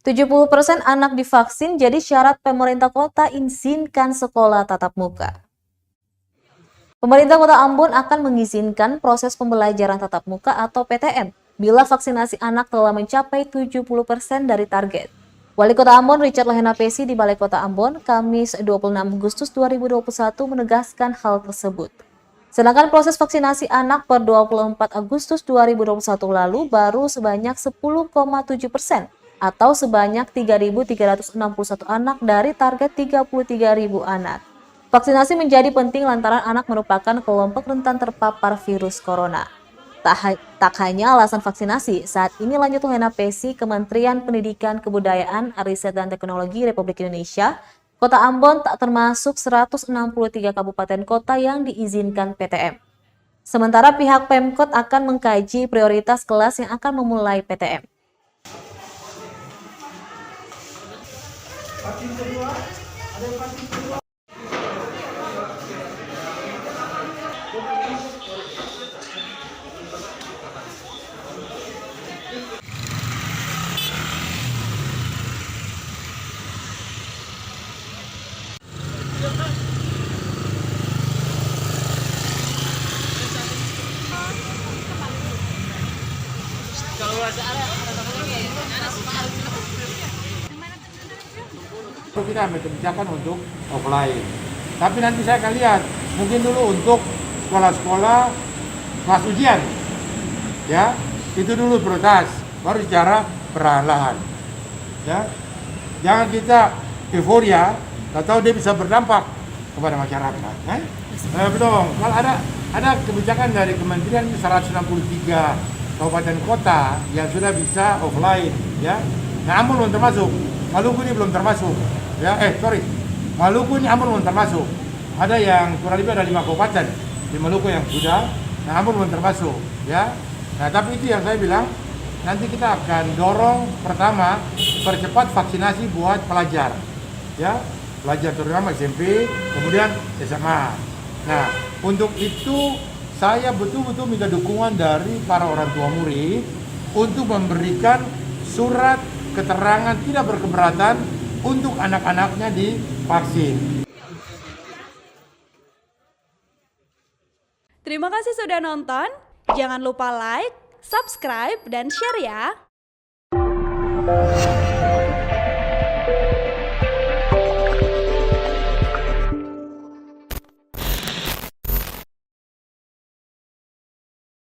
70% anak divaksin jadi syarat pemerintah kota izinkan sekolah tatap muka. Pemerintah Kota Ambon akan mengizinkan proses pembelajaran tatap muka atau PTM bila vaksinasi anak telah mencapai 70% dari target. Wali Kota Ambon Richard Lahena Pesi di Balai Kota Ambon, Kamis 26 Agustus 2021 menegaskan hal tersebut. Sedangkan proses vaksinasi anak per 24 Agustus 2021 lalu baru sebanyak 10,7% atau sebanyak 3.361 anak dari target 33.000 anak. Vaksinasi menjadi penting lantaran anak merupakan kelompok rentan terpapar virus corona. Tak hanya alasan vaksinasi, saat ini lanjut Lahena Pesi, Kementerian Pendidikan, Kebudayaan, Riset dan Teknologi Republik Indonesia, Kota Ambon tak termasuk 163 kabupaten kota yang diizinkan PTM. Sementara pihak Pemkot akan mengkaji prioritas kelas yang akan memulai PTM. Kita ambil kebijakan untuk offline. Tapi nanti saya akan lihat, mungkin dulu untuk sekolah-sekolah kelas ujian, ya itu dulu prioritas, baru bicara perlahan-lahan. Ya, jangan kita euforia, tahu dia bisa berdampak kepada masyarakat. Betul. Kalau ada kebijakan dari Kementerian 163 kabupaten kota yang sudah bisa offline, ya. Nah, Ambon belum termasuk, Maluku ini belum termasuk. Ya, Maluku ini Ambon belum termasuk. Ada yang kurang lebih ada 5 kabupaten di Maluku yang sudah, nah Ambon belum termasuk, ya. Nah, tapi itu yang saya bilang, nanti kita akan dorong pertama percepat vaksinasi buat pelajar, ya, pelajar terutama SMP, kemudian SMA. Nah, untuk itu saya betul-betul minta dukungan dari para orang tua murid untuk memberikan surat keterangan tidak berkeberatan untuk anak-anaknya divaksin. Terima kasih sudah nonton. Jangan lupa like, subscribe, dan share ya.